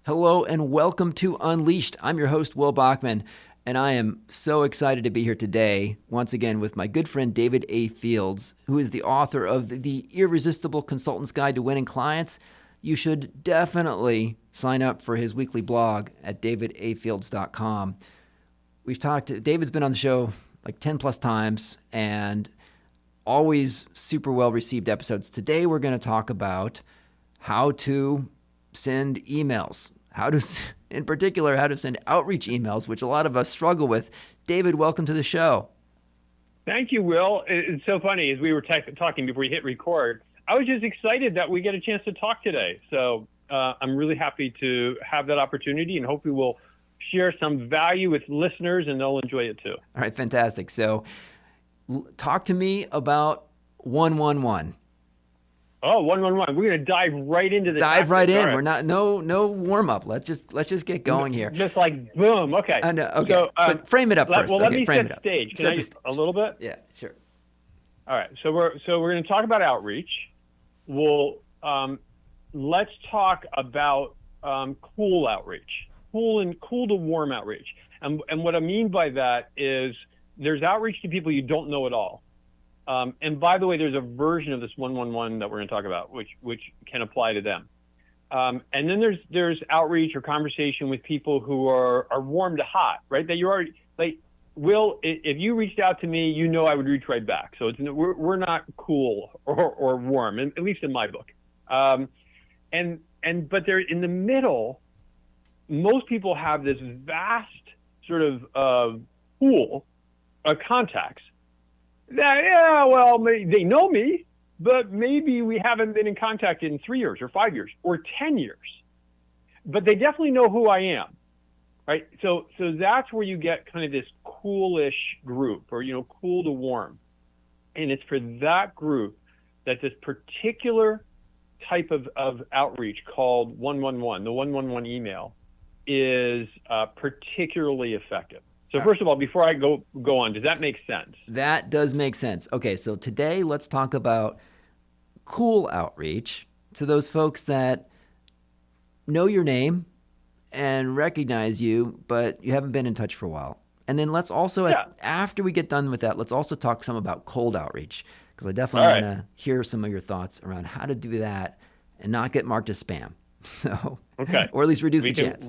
Hello and welcome to Unleashed. I'm your host, Will Bachman, and I am so excited to be here today, once again, with my good friend David A. Fields, who is the author of The Irresistible Consultant's Guide to Winning Clients. You should definitely sign up for his weekly blog at davidafields.com. David's been on the show like 10 plus times and always super well received episodes. Today we're going to talk about how to send emails, in particular, how to send outreach emails, which a lot of us struggle with. David, welcome to the show. Thank you, Will. It's so funny, as we were talking before you hit record, I was just excited that we get a chance to talk today. So I'm really happy to have that opportunity, and hopefully we'll share some value with listeners and they'll enjoy it too. All right, fantastic. So talk to me about 111. Oh, 111. We're going to dive right into the Dive right in. Right. We're not no warm up. Let's just get going here. Just like boom. Okay. Okay. So, but frame it up first. Well, okay, let me frame set it up. stage. Can I a little bit? Yeah, sure. All right. So we're going to talk about outreach. We'll let's talk about cool outreach, cool to warm outreach. And what I mean by that is there's outreach to people you don't know at all. And by the way, there's a version of this 111 that we're going to talk about, which can apply to them. And then there's outreach or conversation with people who are warm to hot, right? That you're already like, Will, if you reached out to me, you know I would reach right back. So we're not cool or warm, at least in my book. But they're in the middle. Most people have this vast sort of pool of contacts. They know me, but maybe we haven't been in contact in 3 years or 5 years or 10 years. But they definitely know who I am, right? So that's where you get kind of this coolish group, or cool to warm, and it's for that group that this particular type of outreach called 111, the 111 email, is particularly effective. So first of all, before I go on, does that make sense? That does make sense. Okay, so today let's talk about cool outreach to those folks that know your name and recognize you, but you haven't been in touch for a while. And then let's also, after we get done with that, let's also talk some about cold outreach, because I definitely want to hear some of your thoughts around how to do that and not get marked as spam. So, okay, or at least reduce the chance.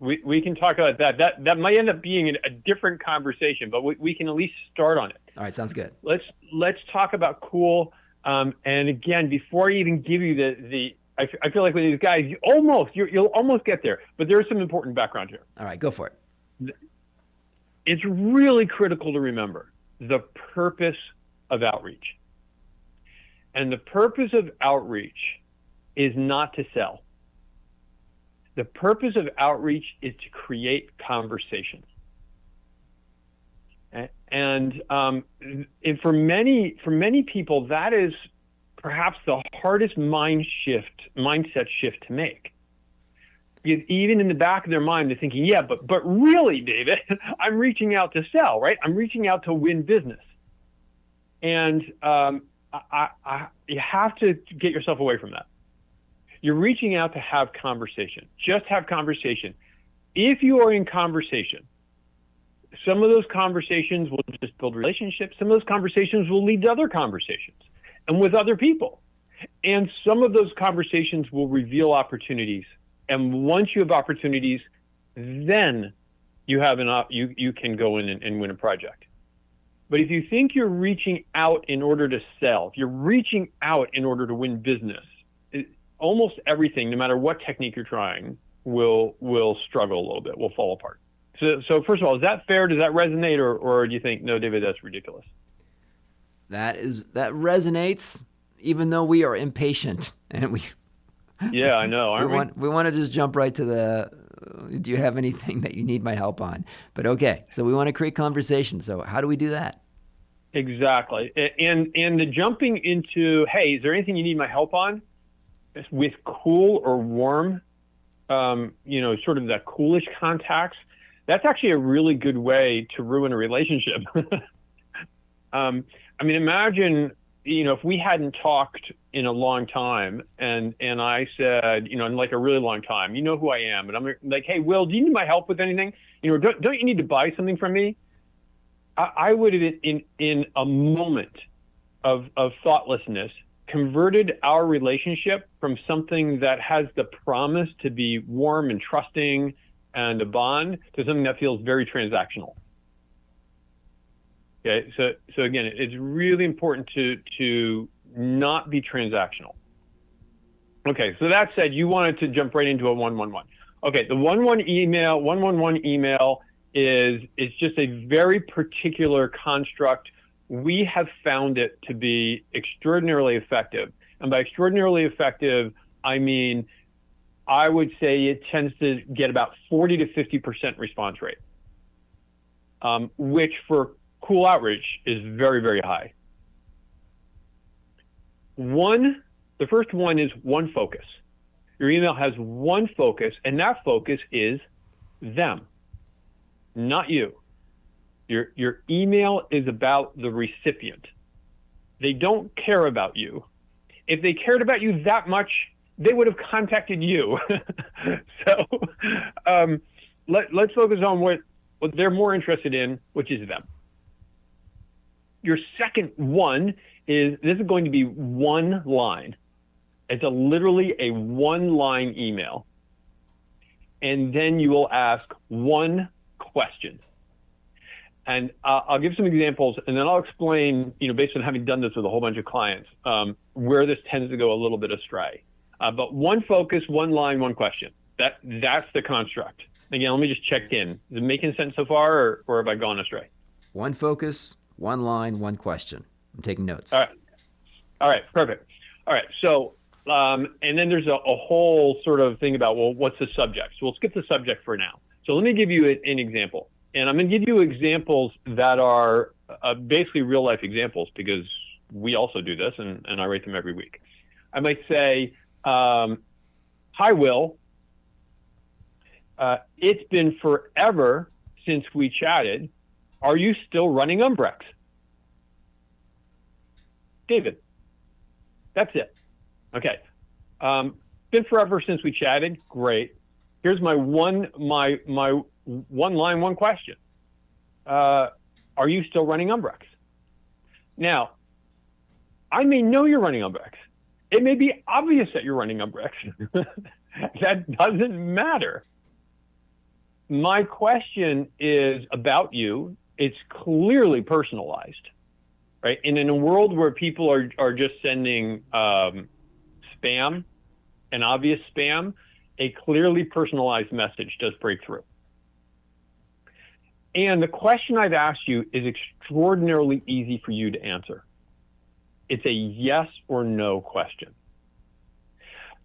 We can talk about that. That might end up being a different conversation, but we can at least start on it. All right, sounds good. Let's talk about cool. And again, before I even give you I feel like with these guys, you'll almost get there, but there is some important background here. All right, go for it. It's really critical to remember the purpose of outreach. And the purpose of outreach is not to sell. The purpose of outreach is to create conversations. And for many people, that is perhaps the hardest mindset shift to make. Because even in the back of their mind, they're thinking, yeah, but really, David, I'm reaching out to sell, right? I'm reaching out to win business. And you have to get yourself away from that. You're reaching out to have conversation. Just have conversation. If you are in conversation, some of those conversations will just build relationships. Some of those conversations will lead to other conversations and with other people. And some of those conversations will reveal opportunities. And once you have opportunities, then you have you can go in and win a project. But if you think you're reaching out in order to sell, if you're reaching out in order to win business, almost everything, no matter what technique you're trying, will struggle a little bit, will fall apart. So first of all, is that fair? Does that resonate, or do you think, no, David, that's ridiculous? That resonates, even though we are impatient and we. Yeah, I know. We want to just jump right to the. Do you have anything that you need my help on? But okay, so we want to create conversation. So how do we do that? Exactly, and the jumping into, hey, is there anything you need my help on? With cool or warm, sort of that coolish contacts, that's actually a really good way to ruin a relationship. Imagine if we hadn't talked in a long time and I said, in like a really long time, you know who I am, and I'm like, hey, Will, do you need my help with anything? Don't you need to buy something from me? I would have, in a moment of thoughtlessness, converted our relationship from something that has the promise to be warm and trusting and a bond to something that feels very transactional. Okay, so again, it's really important to not be transactional. Okay, so that said, you wanted to jump right into a 111. Okay, the 111 email is just a very particular construct. We have found it to be extraordinarily effective. And by extraordinarily effective, I mean, I would say it tends to get about 40 to 50% response rate, which for cool outreach is very, very high. The first one is one focus. Your email has one focus, and that focus is them, not you. Your email is about the recipient. They don't care about you. If they cared about you that much, they would have contacted you. So let's focus on what they're more interested in, which is them. Your second one this is going to be one line. It's literally a one-line email. And then you will ask one question. And I'll give some examples, and then I'll explain, based on having done this with a whole bunch of clients, where this tends to go a little bit astray. But one focus, one line, one question. That's the construct. Again, let me just check in. Is it making sense so far, or have I gone astray? One focus, one line, one question. I'm taking notes. All right, perfect. All right, so, and then there's a whole sort of thing about, well, what's the subject? So we'll skip the subject for now. So let me give you an example. And I'm going to give you examples that are basically real life examples, because we also do this, and I write them every week. I might say, hi, Will. It's been forever since we chatted. Are you still running Umbrex? David. That's it. Okay. Been forever since we chatted. Great. Here's my one line, one question. Are you still running Umbrex? Now, I may know you're running Umbrex. It may be obvious that you're running Umbrex. That doesn't matter. My question is about you. It's clearly personalized, right? And in a world where people are just sending spam and obvious spam, a clearly personalized message does break through. And the question I've asked you is extraordinarily easy for you to answer. It's a yes or no question.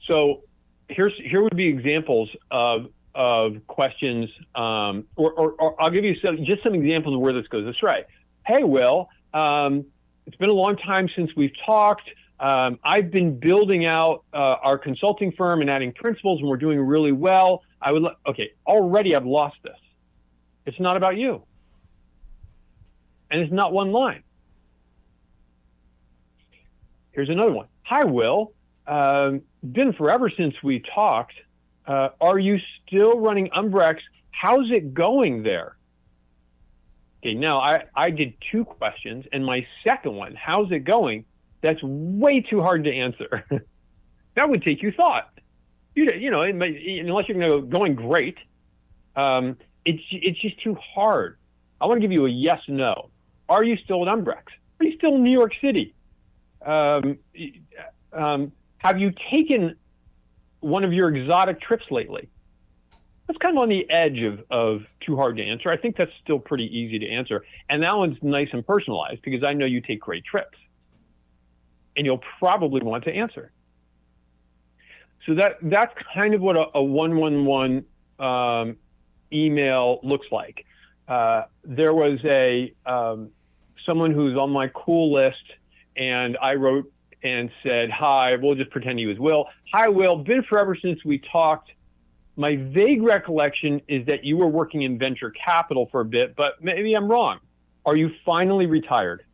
So here would be examples of questions, or I'll give you some examples of where this goes astray. Hey, Will, it's been a long time since we've talked. I've been building out our consulting firm and adding principals, and we're doing really well. Okay, already I've lost this. It's not about you. And it's not one line. Here's another one. Hi, Will. Been forever since we talked. Are you still running Umbrex? How's it going there? Okay, now I did two questions, and my second one, how's it going? That's way too hard to answer. That would take you thought. Unless you're going to go going great, it's just too hard. I want to give you a yes, no. Are you still at Umbrex? Are you still in New York City? Have you taken one of your exotic trips lately? That's kind of on the edge of too hard to answer. I think that's still pretty easy to answer. And that one's nice and personalized, because I know you take great trips. And you'll probably want to answer. So that's kind of what a 111 email looks like. There was someone who's on my cool list, and I wrote and said, hi, we'll just pretend he was Will. Hi, Will, been forever since we talked. My vague recollection is that you were working in venture capital for a bit, but maybe I'm wrong. Are you finally retired?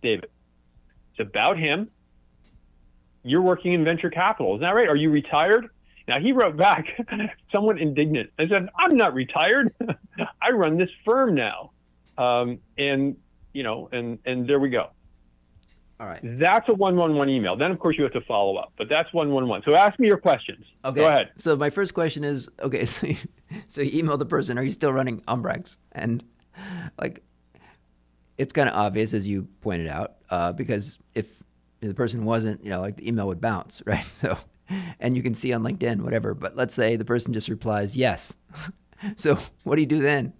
David. It's about him. You're working in venture capital. Isn't that right? Are you retired? Now, he wrote back, somewhat indignant. I said, I'm not retired. I run this firm now. And there we go. All right. That's a 111 email. Then, of course, you have to follow up. But that's 111. So ask me your questions. Okay. Go ahead. So my first question is, okay, so you emailed the person, are you still running Umbrex? And like, it's kind of obvious, as you pointed out, because if the person wasn't, like the email would bounce, right? So, and you can see on LinkedIn, whatever. But let's say the person just replies, yes. So what do you do then?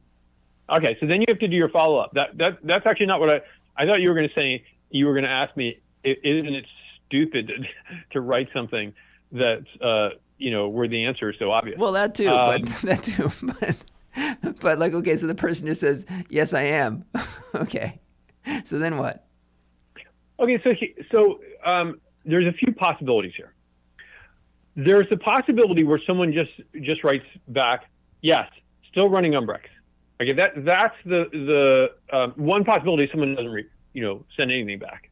Okay, so then you have to do your follow-up. That's actually not what I thought you were going to say. You were going to ask me, isn't it stupid to write something that's, where the answer is so obvious? Well, that too, but like, okay, so the person just says, yes, I am. Okay, so then what? Okay, so there's a few possibilities here. There's the possibility where someone just writes back, yes, still running Umbrex. Okay, that's the one possibility. Someone doesn't send anything back.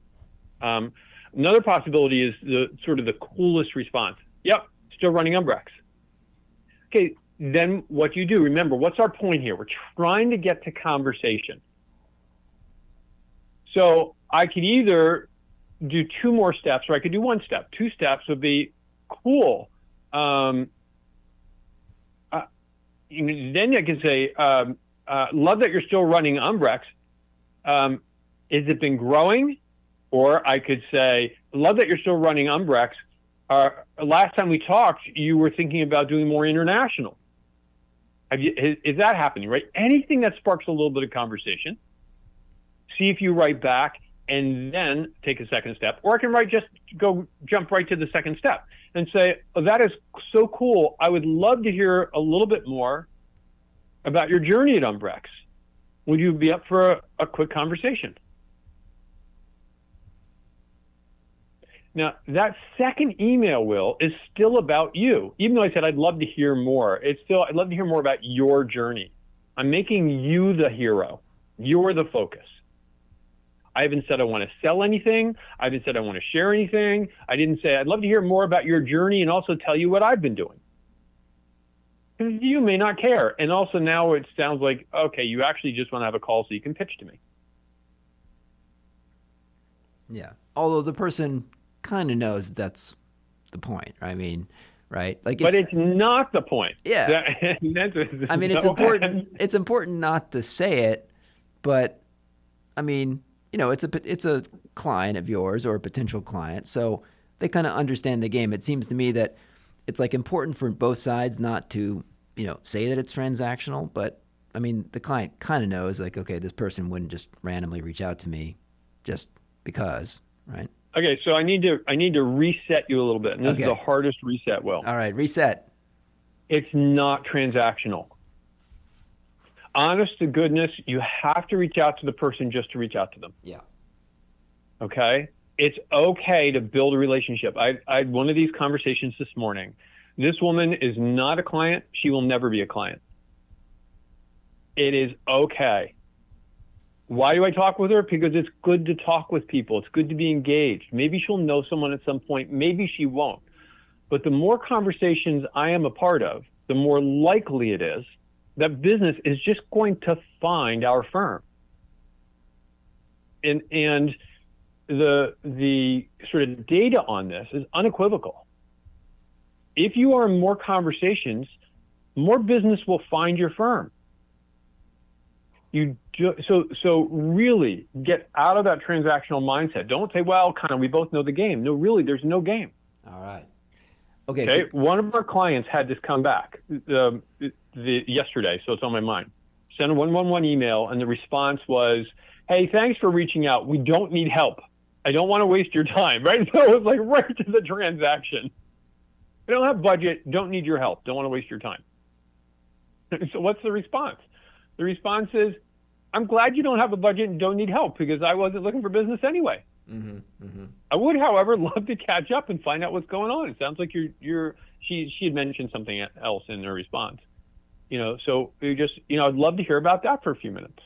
Another possibility is the sort of the coolest response. Yep, still running Umbrex. Okay, then what do you do? Remember, what's our point here? We're trying to get to conversation. So I could either do two more steps, or I could do one step. Two steps would be cool. Then I could say, love that you're still running Umbrex. Has it been growing? Or I could say, love that you're still running Umbrex. Last time we talked, you were thinking about doing more international. Is that happening, right? Anything that sparks a little bit of conversation. See if you write back and then take a second step. Or I can jump right to the second step and say, oh, that is so cool. I would love to hear a little bit more about your journey at Umbrex. Would you be up for a quick conversation? Now, that second email, Will, is still about you. Even though I said I'd love to hear more, I'd love to hear more about your journey. I'm making you the hero. You're the focus. I haven't said I want to sell anything. I haven't said I want to share anything. I didn't say I'd love to hear more about your journey and also tell you what I've been doing. Because you may not care. And also now it sounds like, okay, you actually just want to have a call so you can pitch to me. Yeah. Although the person kind of knows that's the point. I mean, right? Like, but it's not the point. Yeah. I mean, it's important. It's important not to say it, but I mean, it's a client of yours or a potential client, so they kind of understand the game. It seems to me that it's like important for both sides not to, say that it's transactional, but I mean, the client kind of knows, like, okay, this person wouldn't just randomly reach out to me just because, right? Okay, so I need to reset you a little bit, and this is the hardest reset, Will. All right, reset. It's not transactional. Honest to goodness, you have to reach out to the person just to reach out to them. Yeah. Okay? It's okay to build a relationship. I had one of these conversations this morning. This woman is not a client. She will never be a client. It is okay. Why do I talk with her? Because it's good to talk with people. It's good to be engaged. Maybe she'll know someone at some point. Maybe she won't. But the more conversations I am a part of, the more likely it is that business is just going to find our firm. And the sort of data on this is unequivocal. If you are in more conversations, more business will find your firm. So really get out of that transactional mindset. Don't say, well, we both know the game. No, really, there's no game. All right. Okay. So one of our clients had this come back yesterday, so it's on my mind. Sent a 111 email, and the response was, hey, thanks for reaching out. We don't need help. I don't want to waste your time, right? So it was like right to the transaction. I don't have budget, don't need your help, don't want to waste your time. So what's the response? The response is, I'm glad you don't have a budget and don't need help because I wasn't looking for business anyway. Mm-hmm, mm-hmm. I would, however, love to catch up and find out what's going on. It sounds like she had mentioned something else in her response. So I'd love to hear about that for a few minutes.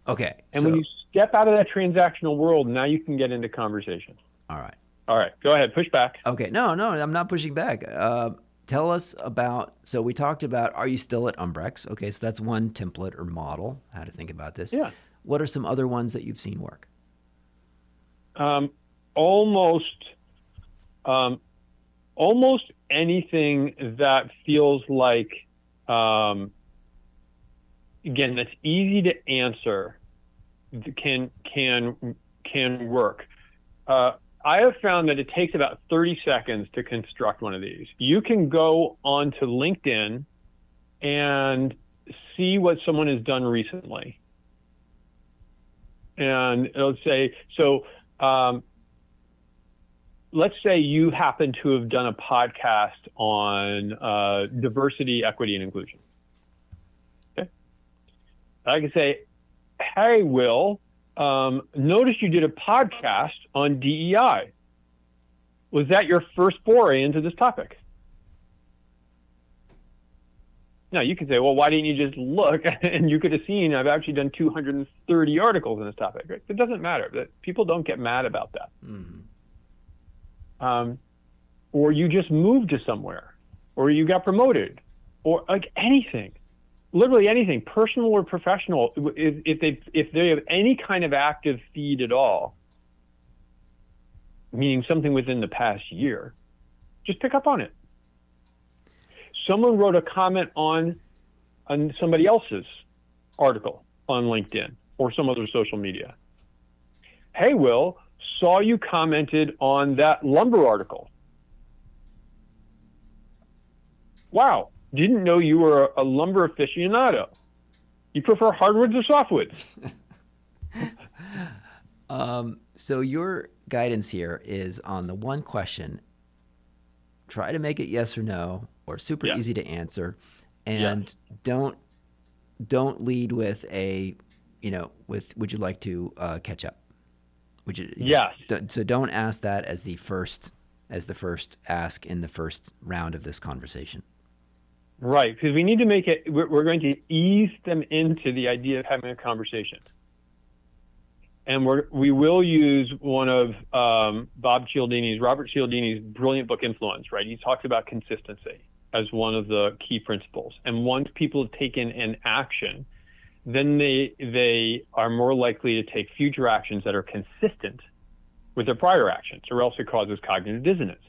Okay. And when you step out of that transactional world. Now you can get into conversation. All right. All right, go ahead, push back. Okay. No, I'm not pushing back. Tell us about, so we talked about, are you still at Umbrex? Okay, so that's one template or model, how to think about this. Yeah. What are some other ones that you've seen work? Almost anything that feels like, again, that's easy to answer can work. I have found that it takes about 30 seconds to construct one of these. You can go onto LinkedIn and see what someone has done recently. And it'll say, let's say you happen to have done a podcast on diversity, equity, and inclusion. Okay. I can say, hey, Will, noticed you did a podcast on DEI. Was that your first foray into this topic? Now, you could say, well, why didn't you just look? And you could have seen I've actually done 230 articles on this topic. Right? It doesn't matter. People don't get mad about that. Mm-hmm. Or you just moved to somewhere, or you got promoted, or like anything. Literally anything, personal or professional. If they have any kind of active feed at all, meaning something within the past year, just pick up on it. Someone wrote a comment on somebody else's article on LinkedIn or some other social media. Hey, Will, saw you commented on that lumber article. Wow. Didn't know you were a lumber aficionado. You prefer hardwoods or softwoods? So your guidance here is on the one question. Try to make it yes or no, or super easy to answer, and don't lead with would you like to catch up? Would you? Yes. So don't ask that as the first ask in the first round of this conversation. Right, because we need to make it, we're going to ease them into the idea of having a conversation. And we will use one of Robert Cialdini's brilliant book, Influence, right? He talks about consistency as one of the key principles. And once people have taken an action, then they are more likely to take future actions that are consistent with their prior actions, or else it causes cognitive dissonance.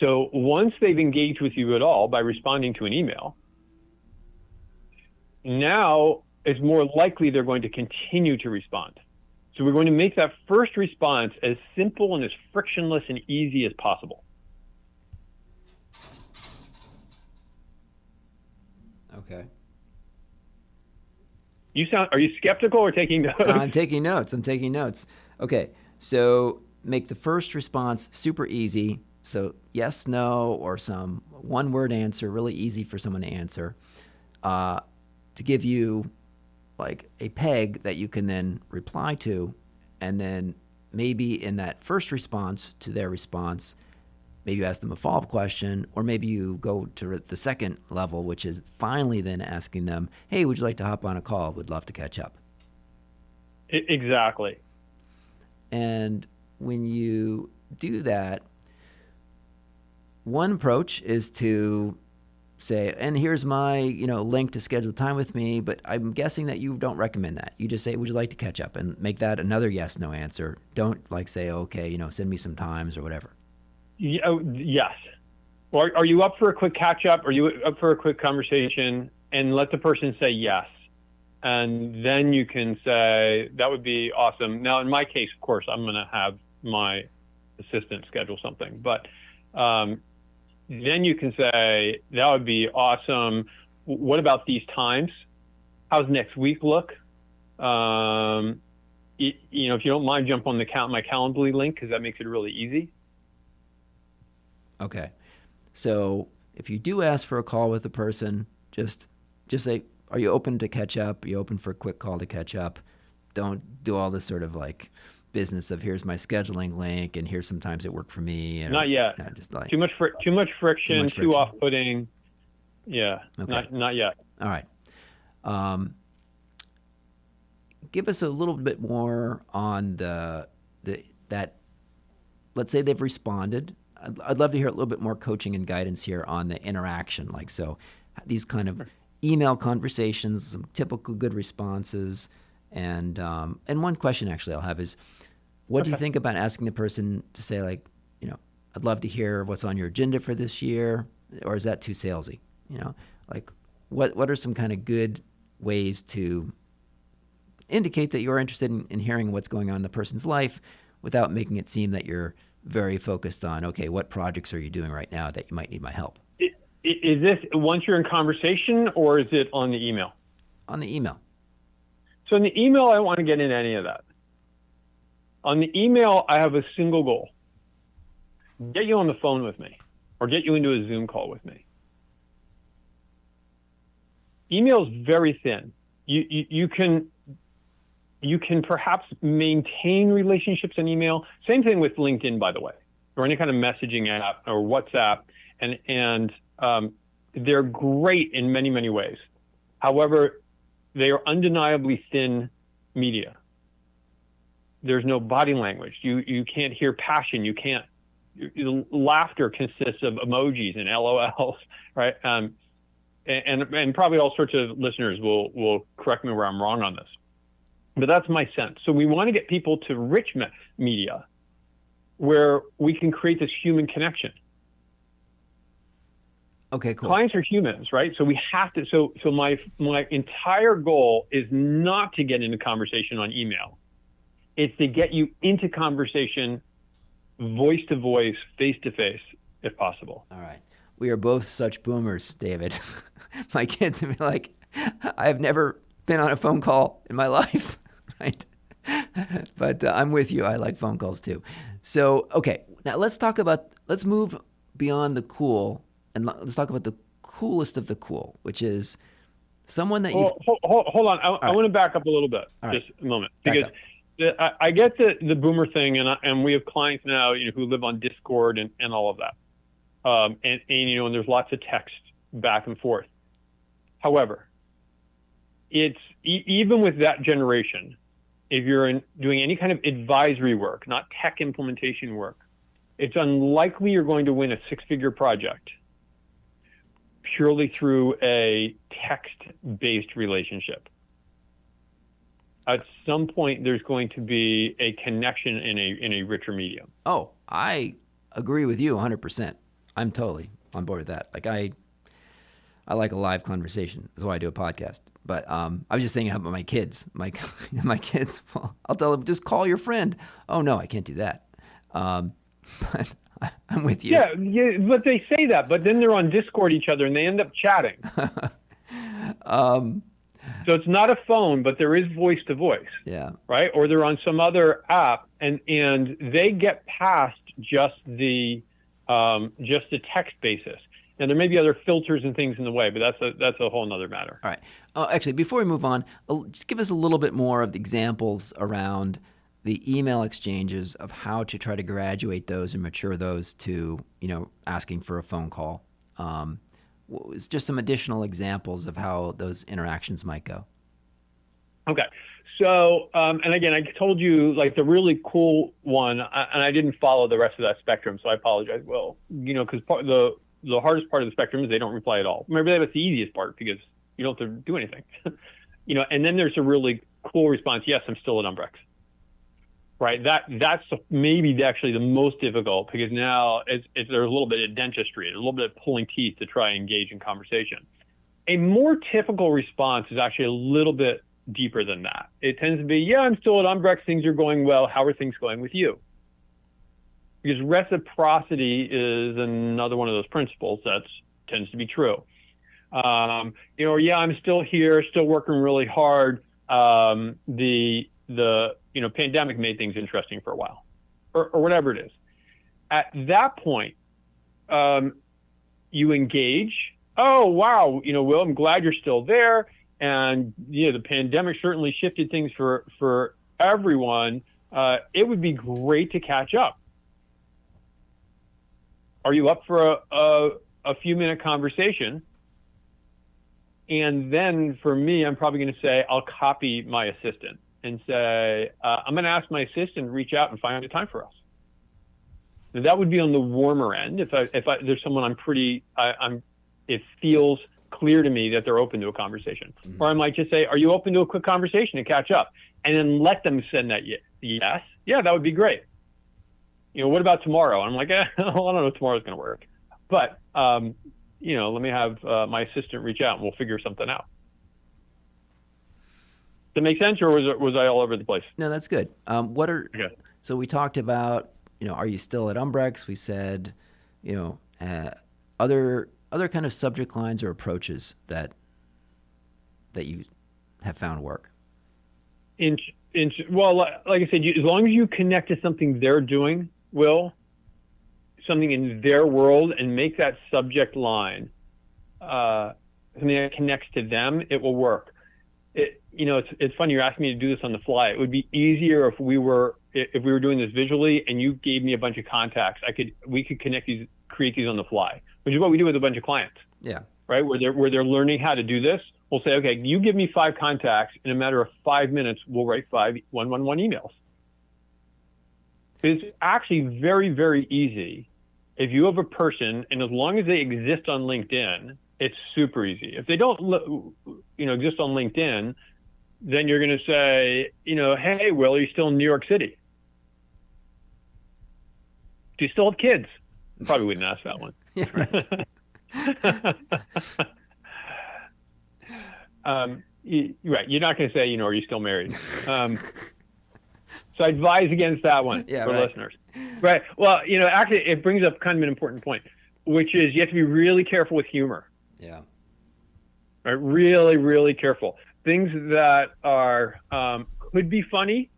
So once they've engaged with you at all by responding to an email, now it's more likely they're going to continue to respond. So we're going to make that first response as simple and as frictionless and easy as possible. Okay. Are you skeptical or taking notes? I'm taking notes. Okay. So make the first response super easy. So yes, no, or some one-word answer, really easy for someone to answer, to give you like a peg that you can then reply to, and then maybe in that first response to their response, maybe you ask them a follow-up question, or maybe you go to the second level, which is finally then asking them, hey, would you like to hop on a call? Would love to catch up. Exactly. And when you do that, one approach is to say, and here's my link to schedule time with me, but I'm guessing that you don't recommend that. You just say, would you like to catch up? And make that another yes, no answer. Don't say, okay, send me some times or whatever. Yes. Or are you up for a quick catch up? Are you up for a quick conversation? And let the person say yes. And then you can say, that would be awesome. Now, in my case, of course, I'm going to have my assistant schedule something, but then you can say, that would be awesome. What about these times? How's next week look? If you don't mind, jump on my Calendly link, because that makes it really easy. Okay. So if you do ask for a call with a person, just say, are you open to catch up? Are you open for a quick call to catch up? Don't do all this sort of like business of here's my scheduling link and here's some times that work for me. Not yet. Just like too much friction, too off-putting. Yeah. Okay. Not yet. All right. give us a little bit more on that. Let's say they've responded. I'd love to hear a little bit more coaching and guidance here on the interaction. Like, so these kind of email conversations, some typical good responses. And one question actually I'll have is, what do you think about asking the person to say, like, I'd love to hear what's on your agenda for this year, or is that too salesy? Like, what are some kind of good ways to indicate that you're interested in hearing what's going on in the person's life without making it seem that you're very focused on, okay, what projects are you doing right now that you might need my help? Is this once you're in conversation, or is it on the email? On the email. So in the email, I don't want to get into any of that. On the email, I have a single goal. Get you on the phone with me, or get you into a Zoom call with me. Email is very thin. You can perhaps maintain relationships in email. Same thing with LinkedIn, by the way, or any kind of messaging app or WhatsApp, and they're great in many, many ways. However, they are undeniably thin media. There's no body language. You can't hear passion. You can't. Laughter consists of emojis and LOLs, right? And probably all sorts of listeners will correct me where I'm wrong on this, but that's my sense. So we want to get people to rich media, where we can create this human connection. Okay, cool. Clients are humans, right? So we have to. So my entire goal is not to get into conversation on email. It's to get you into conversation, voice to voice, face to face, if possible. All right. We are both such boomers, David. My kids would be like, I have never been on a phone call in my life, right? But I'm with you. I like phone calls too. So, okay, now let's move beyond the cool, and let's talk about the coolest of the cool, which is someone that you... Hold on. I want to back up a little bit, just a moment. Because I get the boomer thing, and we have clients now who live on Discord and all of that. And there's lots of text back and forth. However, it's even with that generation, if you're doing any kind of advisory work, not tech implementation work, it's unlikely you're going to win a six-figure project purely through a text-based relationship. At some point, there's going to be a connection in a richer medium. Oh, I agree with you 100%. I'm totally on board with that. Like I like a live conversation. That's why I do a podcast. But I was just saying about my kids. My kids, well, I'll tell them, just call your friend. Oh, no, I can't do that. But I'm with you. Yeah, but they say that. But then they're on Discord each other, and they end up chatting. So it's not a phone, but there is voice to voice. Yeah. Right? Or they're on some other app, and they get past just the text basis. And there may be other filters and things in the way, but that's a whole nother matter. All right. Actually, before we move on, just give us a little bit more of the examples around the email exchanges of how to try to graduate those and mature those to, asking for a phone call. Just some additional examples of how those interactions might go. Okay. So, and again, I told you like the really cool one, and I didn't follow the rest of that spectrum, so I apologize. Well, because the hardest part of the spectrum is they don't reply at all. Maybe that's the easiest part because you don't have to do anything. And then there's a really cool response. Yes, I'm still at Umbrex. Right. That's maybe actually the most difficult because now there's a little bit of dentistry, a little bit of pulling teeth to try and engage in conversation. A more typical response is actually a little bit deeper than that. It tends to be, yeah, I'm still at Umbrex. Things are going well. How are things going with you? Because reciprocity is another one of those principles that tends to be true. Yeah, I'm still here, still working really hard. The pandemic made things interesting for a while, or whatever it is. At that point, you engage. Oh, wow, Will, I'm glad you're still there. And the pandemic certainly shifted things for everyone. It would be great to catch up. Are you up for a few minute conversation? And then for me, I'm probably going to say, I'll copy my assistant. and say, I'm going to ask my assistant to reach out and find a time for us. Now, that would be on the warmer end. If there's someone it feels clear to me that they're open to a conversation. Mm-hmm. Or I might just say, are you open to a quick conversation to catch up? And then let them send that yes. Yeah, that would be great. What about tomorrow? I'm like, I don't know if tomorrow's going to work. But, let me have my assistant reach out and we'll figure something out. Does that make sense, or was I all over the place? No, that's good. So we talked about, are you still at Umbrex? We said, other kind of subject lines or approaches that you have found work. Well, like I said, as long as you connect to something they're doing, something in their world, and make that subject line something that connects to them, it will work. It's funny you're asking me to do this on the fly. It would be easier if we were doing this visually and you gave me a bunch of contacts. We could create these on the fly, which is what we do with a bunch of clients. Yeah. Right. Where they're learning how to do this. We'll say, okay, you give me 5 contacts. In a matter of 5 minutes, we'll write 5 111 emails. It's actually very, very easy. If you have a person, and as long as they exist on LinkedIn, it's super easy. If they don't, exist on LinkedIn, then you're going to say, hey, Will, are you still in New York City? Do you still have kids? Probably wouldn't ask that one. Yeah, right. Right. You're not going to say, are you still married? So I advise against that one for listeners. Right. Well, actually, it brings up kind of an important point, which is you have to be really careful with humor. Yeah. Right. Really, really careful. Things that are could be funny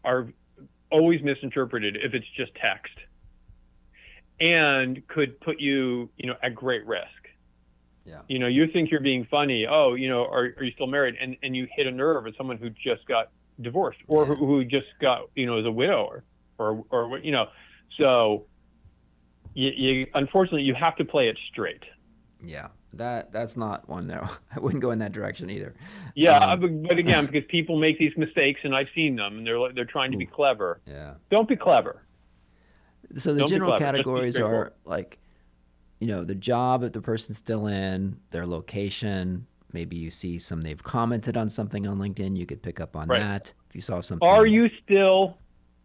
are always misinterpreted if it's just text, and could put you, at great risk. Yeah. You think you're being funny. Oh, are you still married? And you hit a nerve with someone who just got divorced, or who just got, is a widow, or so you unfortunately you have to play it straight. Yeah. That's not one that I wouldn't go in that direction either. Yeah. But again, because people make these mistakes and I've seen them, and they're trying to be clever. Yeah. Don't be clever. So the general categories are like, the job that the person's still in, their location. Maybe you see they've commented on something on LinkedIn. You could pick up on that. If you saw something. Are you still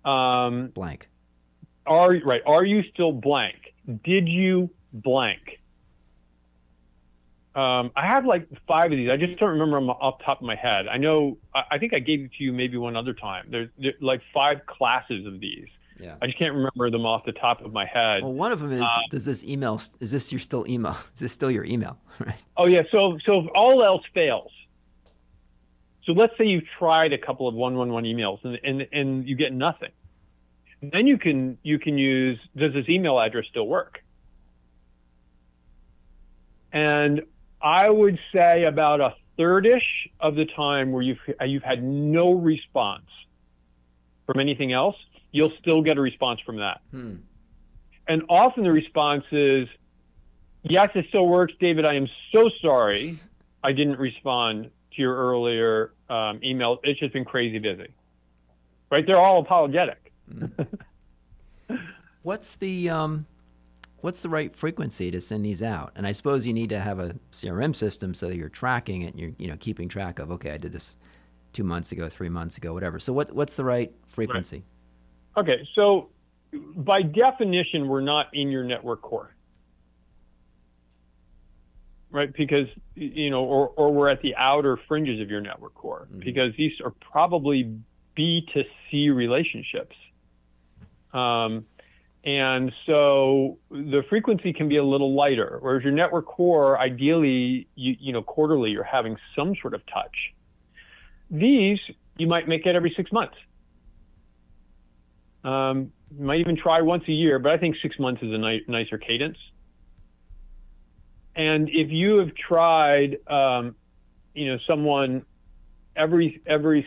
blank? Are you still blank? Did you blank? I have like 5 of these. I just don't remember them off the top of my head. I know. I think I gave it to you maybe one other time. There's like 5 classes of these. Yeah. I just can't remember them off the top of my head. Well, one of them is, is this your still email? Is this still your email? Right. Oh yeah. So if all else fails, so let's say you've tried a couple of 111 emails and you get nothing. Then you can use, does this email address still work? And I would say about a third-ish of the time where you've had no response from anything else, you'll still get a response from that. And often the response is, yes, it still works, David. I am so sorry I didn't respond to your earlier email. It's just been crazy busy. Right? They're all apologetic. What's the right frequency to send these out? And I suppose you need to have a CRM system so that you're tracking it and you're keeping track of, okay, I did this 2 months ago, 3 months ago, whatever. So what's the right frequency? Right. Okay, so by definition, we're not in your network core, right? Because, or we're at the outer fringes of your network core, because these are probably B2C relationships. And so the frequency can be a little lighter, whereas your network core, ideally, quarterly, you're having some sort of touch. These, you might make it every 6 months. You might even try once a year, but I think 6 months is a nicer cadence. And if you have tried, someone every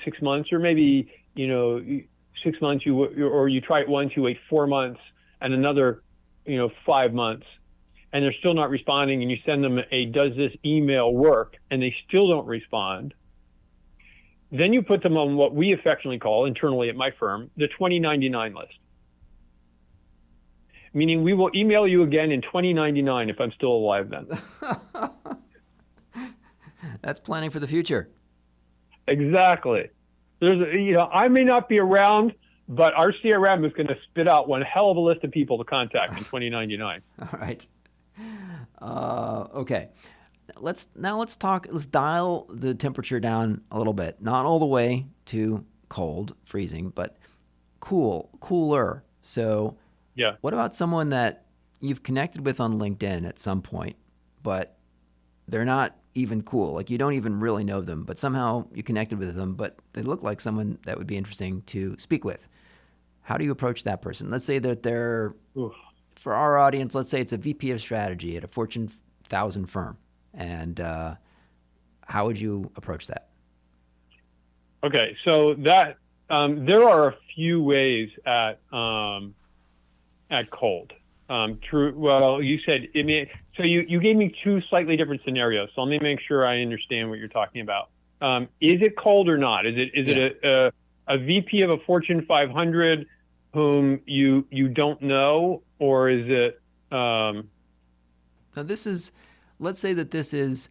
6 months, or maybe 6 months, or you try it once, you wait 4 months, and another 5 months, and they're still not responding, and you send them does this email work, and they still don't respond, Then you put them on what we affectionately call internally at my firm, the 2099 list. Meaning we will email you again in 2099 if I'm still alive then. That's planning for the future. Exactly. I may not be around, but our CRM is going to spit out one hell of a list of people to contact in 2099. All right. Okay. Let's dial the temperature down a little bit. Not all the way to cold, freezing, but cooler. So yeah. What about someone that you've connected with on LinkedIn at some point, but they're not even cool? Like you don't even really know them, but somehow you connected with them, but they look like someone that would be interesting to speak with. How do you approach that person? Let's say that they're, for our audience, let's say it's a VP of strategy at a Fortune 1000 firm. And how would you approach that? Okay, so that there are a few ways at cold. True. Well, you said so. You gave me two slightly different scenarios. So let me make sure I understand what you're talking about. Is it cold or not? Is it a VP of a Fortune 500 whom you don't know, or is it? Now this is. Let's say that this is.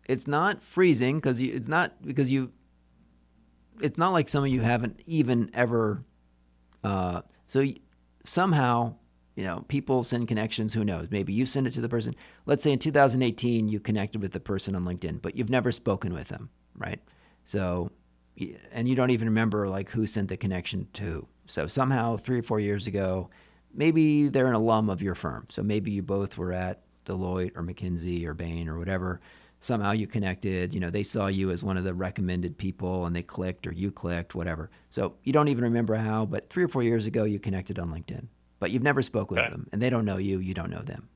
It's not freezing it's not like some of you haven't even ever. So somehow, people send connections. Who knows? Maybe you send it to the person. Let's say in 2018 you connected with the person on LinkedIn, but you've never spoken with them, right? So, and you don't even remember like who sent the connection to who. So somehow 3 or 4 years ago, maybe they're an alum of your firm. So maybe you both were at Deloitte or McKinsey or Bain or whatever. Somehow you connected, they saw you as one of the recommended people and they clicked or you clicked, whatever. So you don't even remember how, but 3 or 4 years ago you connected on LinkedIn, but you've never spoke with them and they don't know you, you don't know them.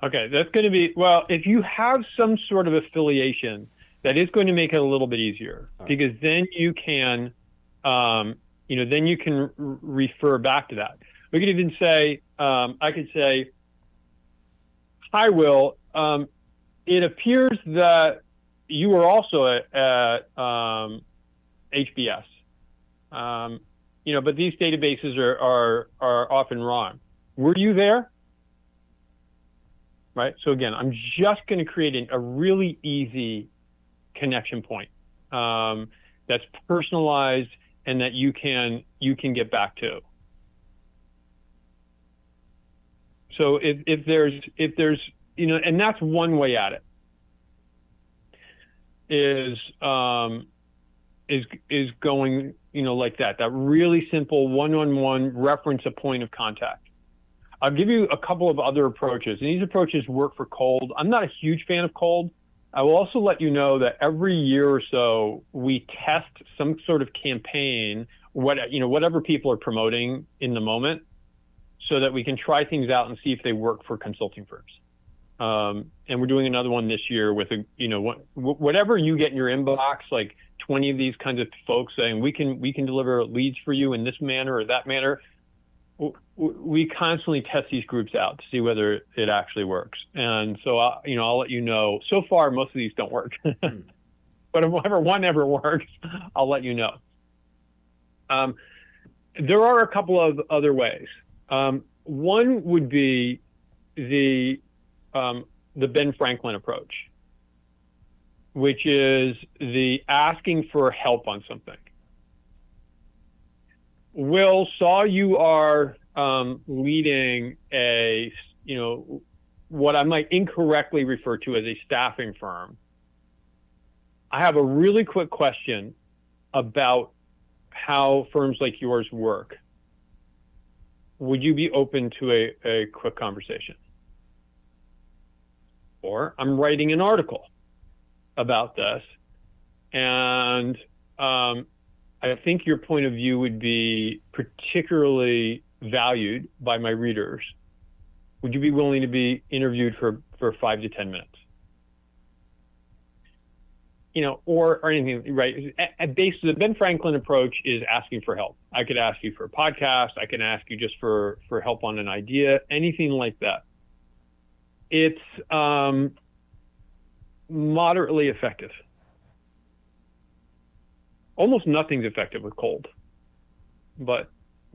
Okay, that's going to be, well, if you have some sort of affiliation, that is going to make it a little bit easier because then you can, refer back to that. We could even say, I could say, hi, Will. It appears that you were also at HBS, but these databases are often wrong. Were you there? Right. So again, I'm just going to create a really easy connection point that's personalized and that you can get back to. So if there's and that's one way at it is going like that really simple one-on-one reference a point of contact. I'll give you a couple of other approaches, and these approaches work for cold. I'm not a huge fan of cold. I will also let you know that every year or so we test some sort of campaign, whatever people are promoting in the moment, so that we can try things out and see if they work for consulting firms. And we're doing another one this year with whatever you get in your inbox, like 20 of these kinds of folks saying we can deliver leads for you in this manner or that manner. We constantly test these groups out to see whether it actually works. And so I'll let you know. So far, most of these don't work, but if one ever works, I'll let you know. There are a couple of other ways. One would be the Ben Franklin approach, which is the asking for help on something. Will, saw you are leading what I might incorrectly refer to as a staffing firm. I have a really quick question about how firms like yours work. Would you be open to a quick conversation? Or I'm writing an article about this, and I think your point of view would be particularly valued by my readers. Would you be willing to be interviewed for 5 to 10 minutes? Or anything, right? At base, the Ben Franklin approach is asking for help. I could ask you for a podcast. I can ask you just for help on an idea, anything like that. It's moderately effective. Almost nothing's effective with cold, but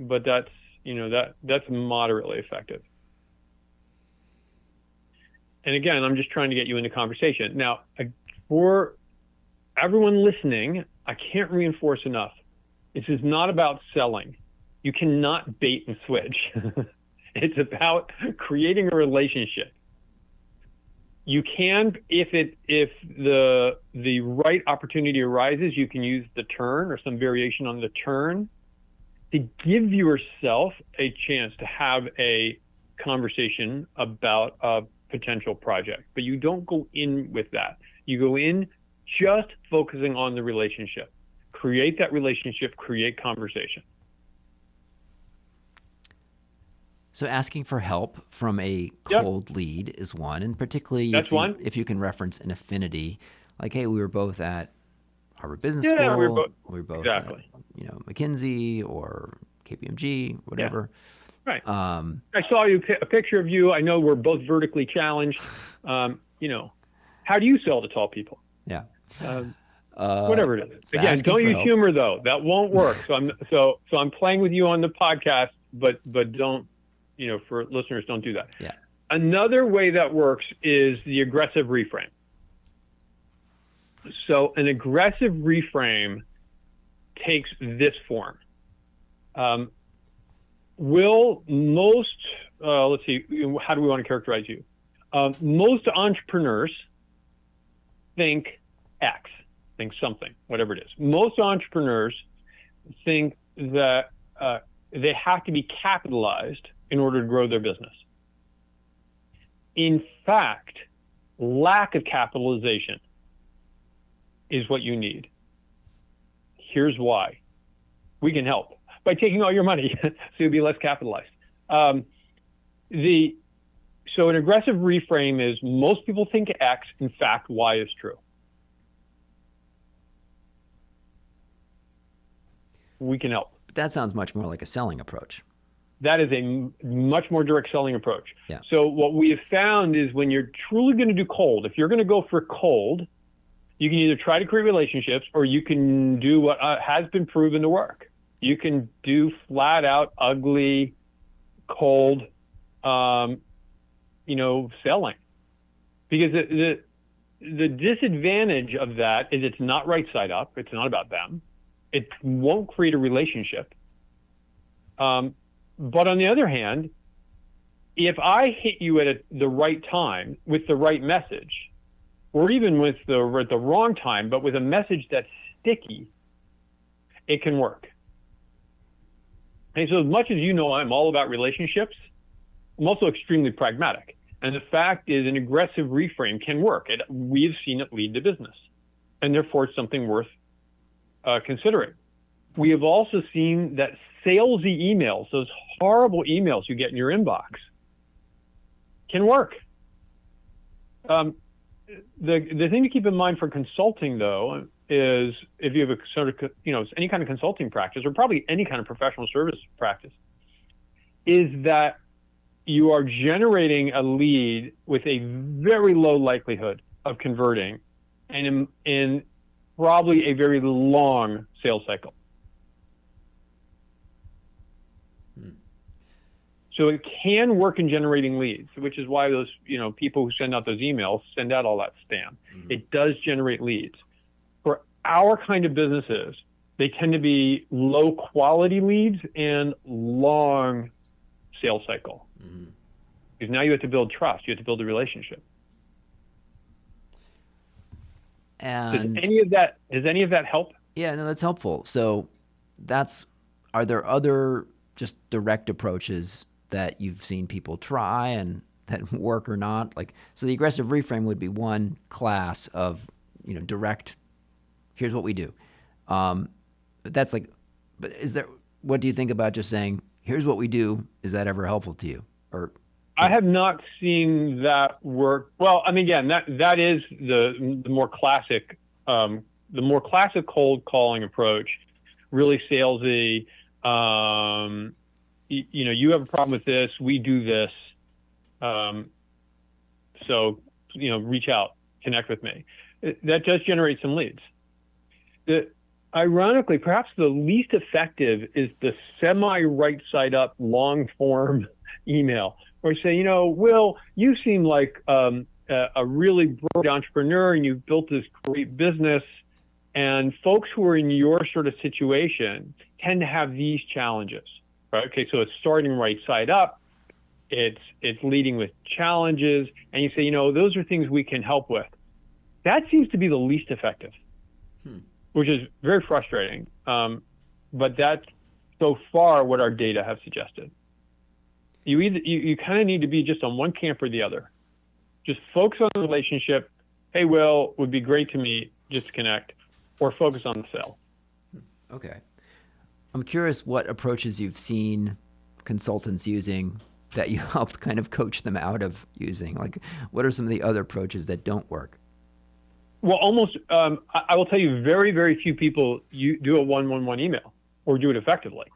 that's that's moderately effective. And again, I'm just trying to get you into conversation. Now, for everyone listening, I can't reinforce enough. This is not about selling. You cannot bait and switch. It's about creating a relationship. You can, if the right opportunity arises, you can use the turn or some variation on the turn to give yourself a chance to have a conversation about a potential project. But you don't go in with that. You go in just focusing on the relationship. Create that relationship, create conversation. So asking for help from a cold lead is one, and particularly if you can reference an affinity, like, hey, we were both at Harvard Business School, we were both at, McKinsey or KPMG, whatever. Yeah. Right. I saw a picture of you. I know we're both vertically challenged. How do you sell to tall people? Yeah. Whatever it is. Again, don't use humor though. That won't work. So I'm playing with you on the podcast, but don't. For listeners, don't do that. Yeah. Another way that works is the aggressive reframe. So an aggressive reframe takes this form. Will most, let's see, how do we want to characterize you? Most entrepreneurs think X, think something, whatever it is. Most entrepreneurs think that they have to be capitalized in order to grow their business. In fact, lack of capitalization is what you need. Here's why. We can help by taking all your money so you'll be less capitalized. So an aggressive reframe is most people think X, in fact, Y is true. We can help. That sounds much more like a selling approach. That is a much more direct selling approach. Yeah. So what we have found is when you're truly going to do cold, if you're going to go for cold, you can either try to create relationships or you can do what has been proven to work. You can do flat out, ugly, cold, selling. Because the disadvantage of that is it's not right side up. It's not about them. It won't create a relationship. But on the other hand, if I hit you at the right time with the right message, or even with the wrong time, but with a message that's sticky, it can work. And so as much as I'm all about relationships, I'm also extremely pragmatic. And the fact is an aggressive reframe can work. We've seen it lead to business. And therefore, it's something worth considering. We have also seen that salesy emails, those horrible emails you get in your inbox, can work. The thing to keep in mind for consulting, though, is if you have a sort of, any kind of consulting practice, or probably any kind of professional service practice, is that you are generating a lead with a very low likelihood of converting, and in probably a very long sales cycle. So it can work in generating leads, which is why those, people who send out those emails send out all that spam. Mm-hmm. It does generate leads. For our kind of businesses, they tend to be low quality leads and long sales cycle. Mm-hmm. Because now you have to build trust. You have to build a relationship. And does any of that help? Yeah, no, that's helpful. So are there other just direct approaches that you've seen people try and that work or not? So the aggressive reframe would be one class of, direct, here's what we do. But what do you think about just saying, here's what we do? Is that ever helpful to you? I have not seen that work. Well, again, that is the more classic cold calling approach, really salesy. You have a problem with this, we do this. So, reach out, connect with me. That does generate some leads. ironically, perhaps the least effective is the semi-right side up long form email where you say, Will, you seem like a really brilliant entrepreneur and you've built this great business. And folks who are in your sort of situation tend to have these challenges, right? Okay, so it's starting right side up. It's leading with challenges. And you say, those are things we can help with. That seems to be the least effective, which is very frustrating. But that's so far what our data have suggested. You kind of need to be just on one camp or the other. Just focus on the relationship. Hey, Will, would be great to meet, just connect, or focus on the sale. Okay. I'm curious what approaches you've seen consultants using that you helped kind of coach them out of using. Like, what are some of the other approaches that don't work? Well, almost, I will tell you, very, very few people do a 1-1-1 email or do it effectively.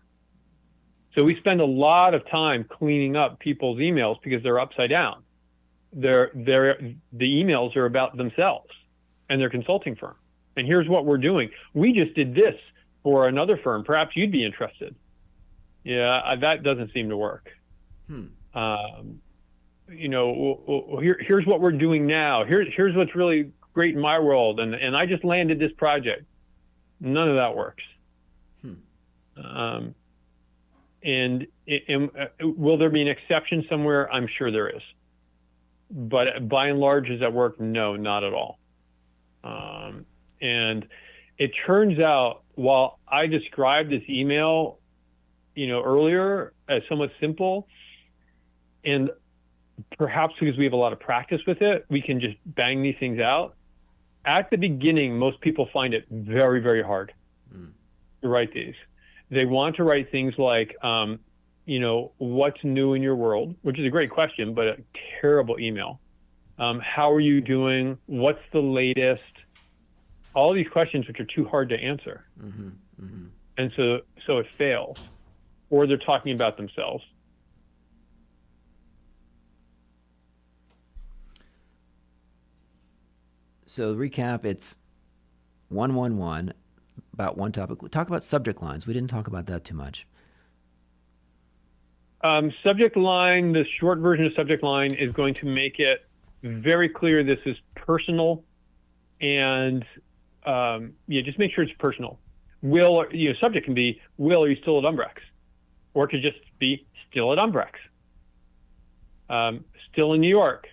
So we spend a lot of time cleaning up people's emails because they're upside down. The emails are about themselves and their consulting firm. And here's what we're doing. We just did this for another firm. Perhaps you'd be interested. Yeah, that doesn't seem to work. Here's what we're doing now. Here's what's really great in my world. And I just landed this project. None of that works. And will there be an exception somewhere? I'm sure there is. But by and large, does that work? No, not at all. And it turns out, while I described this email, earlier as somewhat simple, and perhaps because we have a lot of practice with it, we can just bang these things out. At the beginning, most people find it very, very hard to write these. They want to write things like, what's new in your world, which is a great question, but a terrible email. How are you doing? What's the latest? All these questions which are too hard to answer. And so it fails. Or they're talking about themselves. So recap, it's 1-1-1 about one topic. Talk about subject lines. We didn't talk about that too much. Subject line, the short version of subject line is going to make it very clear this is personal, and just make sure it's personal. Subject can be, Will, are you still at Umbrex? Or it could just be still at Umbrex. Still in New York.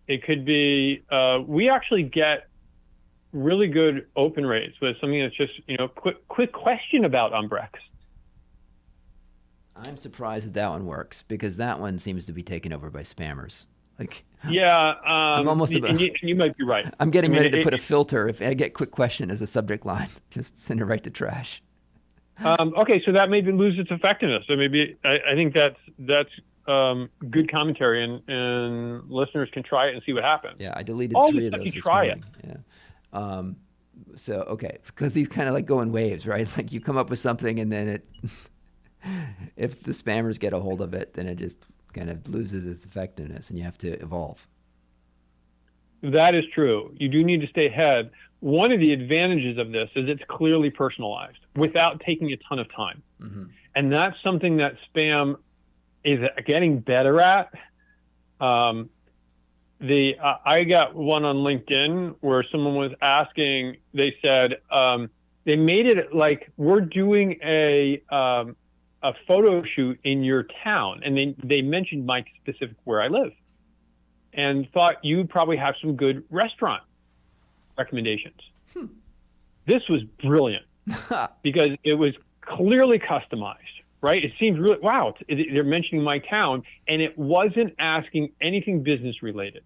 It could be, we actually get really good open rates with something that's just, quick question about Umbrex. I'm surprised that one works because that one seems to be taken over by spammers. I'm almost and you might be right. I'm getting ready to put a filter. If I get quick question as a subject line, just send it right to trash. Okay, so that maybe lose its effectiveness. So maybe I think that's good commentary, and listeners can try it and see what happens. Yeah, I deleted All 3 of the those stuff you this try morning. Yeah. So okay, because these kind of like go in waves, right? Like you come up with something and then if the spammers get a hold of it, then it just kind of loses its effectiveness and you have to evolve. That is true. You do need to stay ahead. One of the advantages of this is it's clearly personalized without taking a ton of time. And that's something that spam is getting better at. I got one on LinkedIn where someone was asking, they said, they made it like we're doing a photo shoot in your town. And they mentioned my specific where I live and thought you probably have some good restaurant recommendations. This was brilliant because it was clearly customized, right? It seems really, wow, they're mentioning my town, and it wasn't asking anything business related.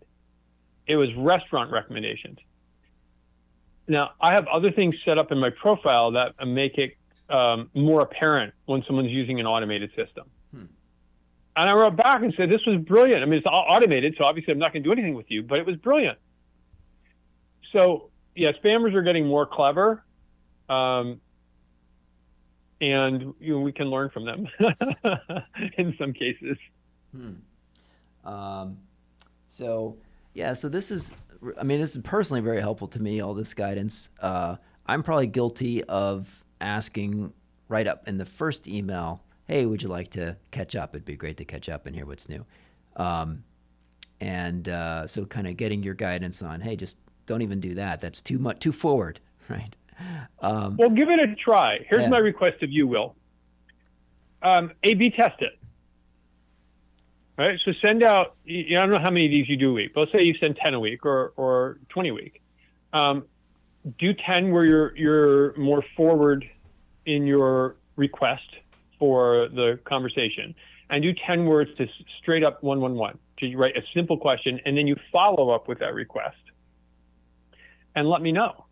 It was restaurant recommendations. Now, I have other things set up in my profile that make it more apparent when someone's using an automated system. And I wrote back and said, this was brilliant. I mean, it's automated, so obviously I'm not going to do anything with you, but it was brilliant. So, yeah, spammers are getting more clever, and we can learn from them in some cases. So this is personally very helpful to me, all this guidance. I I'm probably guilty of asking right up in the first email, hey, would you like to catch up? It'd be great to catch up and hear what's new. So kind of getting your guidance on, hey, just don't even do that. That's too much, too forward, right? Well, give it a try. Here's my request of you, Will. A/B test it. All right. So send out, I don't know how many of these you do a week, but let's say you send 10 a week or 20 a week. Do 10 where you're more forward in your request for the conversation, and do 10 words to straight up 111. So you write a simple question, and then you follow up with that request, and let me know.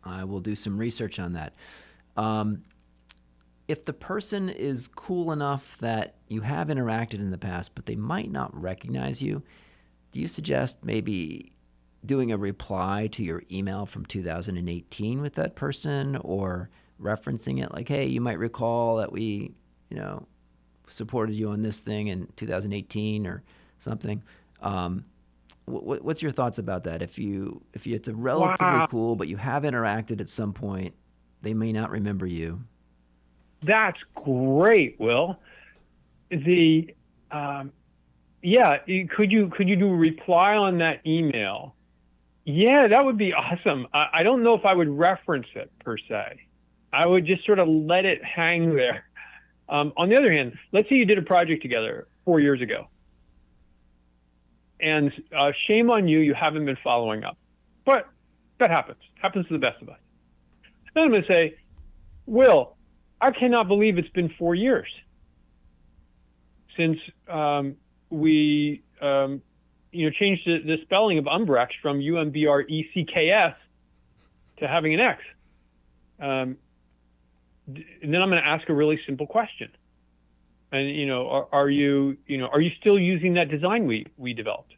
I will do some research on that. If the person is cool enough that you have interacted in the past, but they might not recognize you, do you suggest maybe doing a reply to your email from 2018 with that person, or referencing it like, hey, you might recall that we, supported you on this thing in 2018 or something? What's your thoughts about that? If it's a relatively cool, but you have interacted at some point, they may not remember you. That's great, Will. Could you do a reply on that email? Yeah, that would be awesome. I don't know if I would reference it per se. I would just sort of let it hang there. On the other hand, let's say you did a project together 4 years ago. And shame on you, you haven't been following up. But that happens. Happens to the best of us. Then I'm going to say, Will, I cannot believe it's been 4 years since we changed the spelling of Umbrex from UMBRECKS to having an X. And then I'm going to ask a really simple question. And are you still using that design we developed?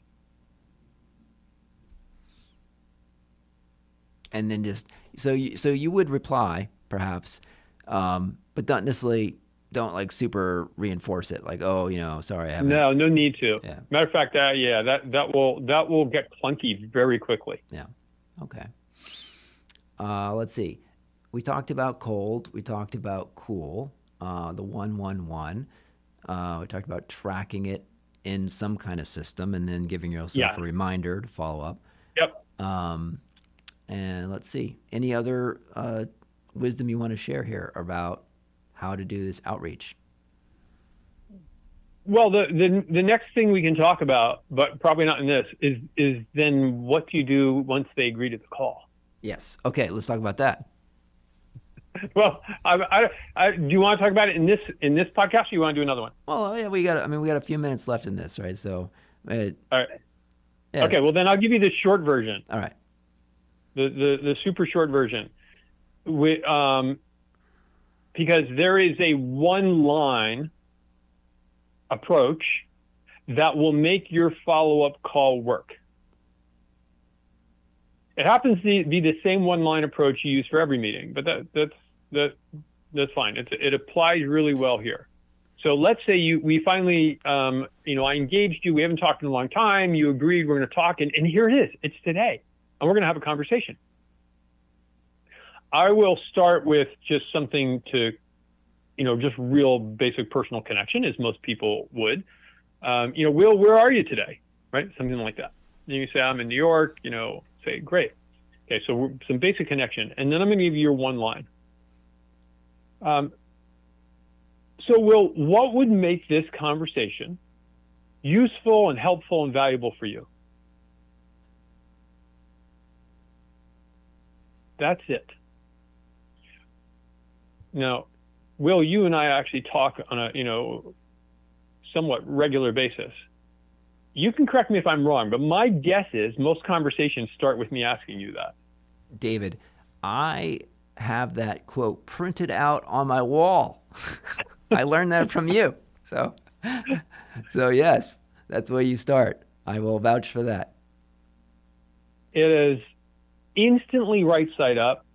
And then just so you would reply perhaps, but don't necessarily don't super reinforce it like, oh, sorry, I haven't. No need to. Yeah. Matter of fact, that will get clunky very quickly. Yeah. Okay. Let's see. We talked about cold. We talked about cool. The 111. We talked about tracking it in some kind of system and then giving yourself a reminder to follow up. Yep. And let's see. Any other wisdom you want to share here about how to do this outreach? Well, the next thing we can talk about, but probably not in this, is then what do you do once they agree to the call? Yes. Okay. Let's talk about that. Well, do you want to talk about it in this podcast, or you want to do another one? Well, yeah, we got a few minutes left in this, right? So, all right. Yes. Okay. Well, then I'll give you the short version. All right. The super short version, because there is a one-line approach that will make your follow-up call work. It happens to be the same one-line approach you use for every meeting, but that's fine. It applies really well here. So let's say we finally, I engaged you. We haven't talked in a long time. You agreed we're going to talk, and here it is. It's today, and we're going to have a conversation. I will start with just something to, just real basic personal connection, as most people would. Will, where are you today? Right? Something like that. And you say, I'm in New York, say, great. Okay, so some basic connection. And then I'm going to give you your one line. So, Will, what would make this conversation useful and helpful and valuable for you? That's it. Now, Will, you and I actually talk on a, somewhat regular basis. You can correct me if I'm wrong, but my guess is most conversations start with me asking you that. David, I have that quote printed out on my wall. I learned that from you. So yes, that's where you start. I will vouch for that. It is instantly right side up.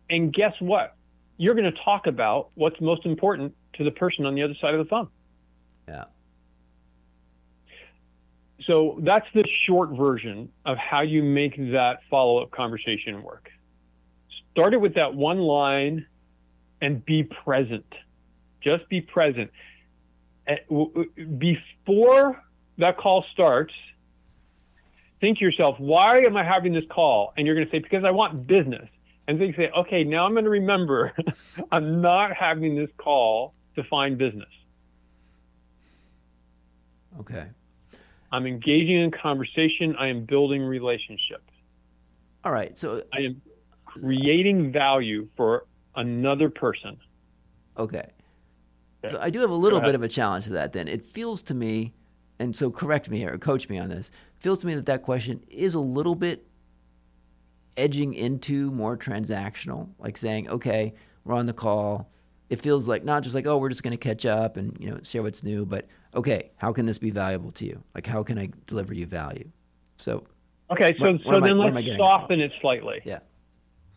And guess what? You're going to talk about what's most important to the person on the other side of the phone. Yeah. So that's the short version of how you make that follow-up conversation work. Start it with that one line and be present. Just be present. Before that call starts, think to yourself, why am I having this call? And you're going to say, because I want business. And then you say, okay, now I'm going to remember I'm not having this call to find business. Okay. I'm engaging in conversation. I am building relationships. All right. So I am creating value for another person. Okay. Okay. So I do have a little bit of a challenge to that then. It feels to me, and so correct me here, or coach me on this, feels to me that that question is a little bit edging into more transactional, like saying, okay, we're on the call. It feels like not just like, oh, we're just going to catch up and, share what's new, but okay, how can this be valuable to you? Like, how can I deliver you value? So, okay, so then let's soften it slightly. Yeah.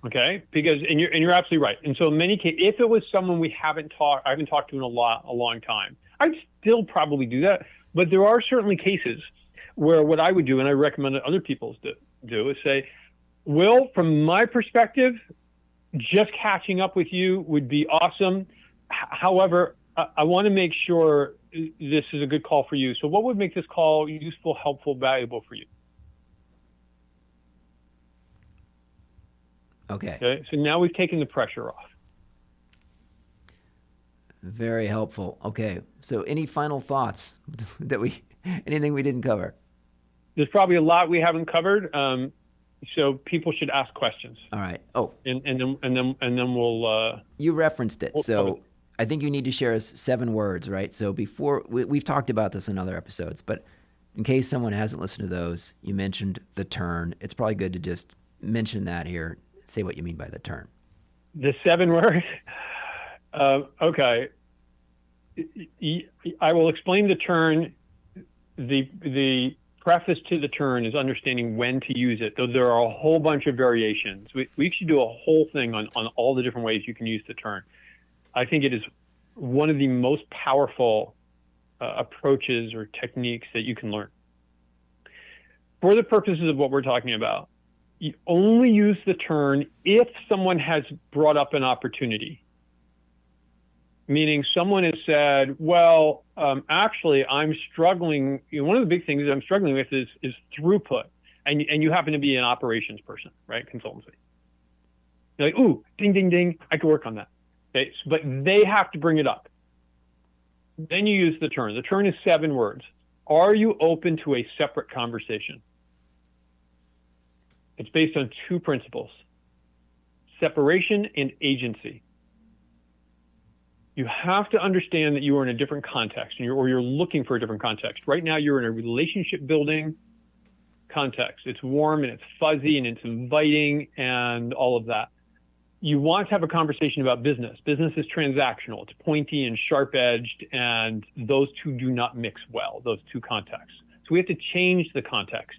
Okay, because and you're absolutely right. And so in many cases, if it was someone I haven't talked to in a long time, I'd still probably do that. But there are certainly cases where what I would do, and I recommend that other people do, is say, Will, from my perspective, just catching up with you would be awesome. However, I want to make sure this is a good call for you. So what would make this call useful, helpful, valuable for you? Okay. So now we've taken the pressure off. Very helpful. Okay. So any final thoughts anything we didn't cover? There's probably a lot we haven't covered. So people should ask questions. All right. Oh, and then we'll. You referenced it, so I think you need to share us 7 words, right? So before we've talked about this in other episodes, but in case someone hasn't listened to those, you mentioned the turn. It's probably good to just mention that here. Say what you mean by the turn. The 7 words. Okay. I will explain the turn. The preface to the turn is understanding when to use it, though there are a whole bunch of variations. We should do a whole thing on all the different ways you can use the turn. I think it is one of the most powerful approaches or techniques that you can learn. For the purposes of what we're talking about, you only use the turn if someone has brought up an opportunity. Meaning someone has said, well, actually, I'm struggling. One of the big things that I'm struggling with is throughput. And you happen to be an operations person, right? Consultancy. You're like, ooh, ding, ding, ding. I could work on that. Okay? But they have to bring it up. Then you use the turn. The turn is 7 words. Are you open to a separate conversation? It's based on 2 principles: separation and agency. You have to understand that you are in a different context, or you're looking for a different context. Right now, you're in a relationship building context. It's warm and it's fuzzy and it's inviting and all of that. You want to have a conversation about business. Business is transactional. It's pointy and sharp-edged, and those two do not mix well, those 2 contexts. So we have to change the context.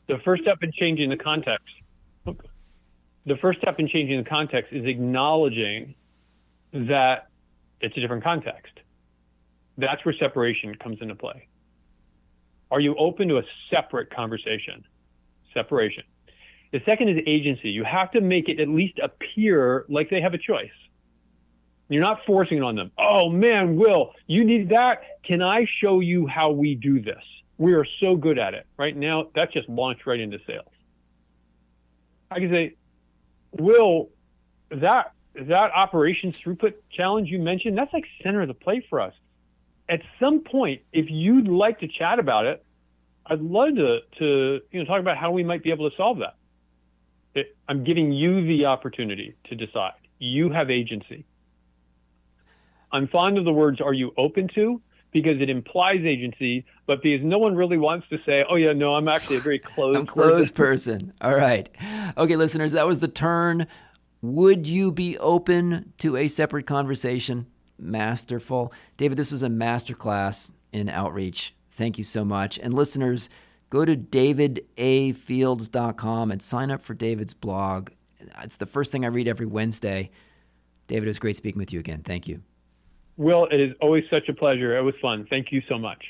The first step in changing the context is acknowledging that it's a different context. That's where separation comes into play. Are you open to a separate conversation? Separation. The second is agency. You have to make it at least appear like they have a choice. You're not forcing it on them. Oh man, Will, you need that? Can I show you how we do this? We are so good at it. Right now, that's just launched right into sales. I can say, Will, that operations throughput challenge you mentioned, that's like center of the plate for us. At some point, if you'd like to chat about it, I'd love to talk about how we might be able to solve that. I'm giving you the opportunity to decide. You have agency. I'm fond of the words, are you open to? Because it implies agency, but because no one really wants to say, oh yeah, no, I'm actually a very closed person. All right. Okay, listeners, that was the turn. Would you be open to a separate conversation? Masterful. David, this was a masterclass in outreach. Thank you so much. And listeners, go to davidafields.com and sign up for David's blog. It's the first thing I read every Wednesday. David, it was great speaking with you again. Thank you. Will, it is always such a pleasure. It was fun. Thank you so much.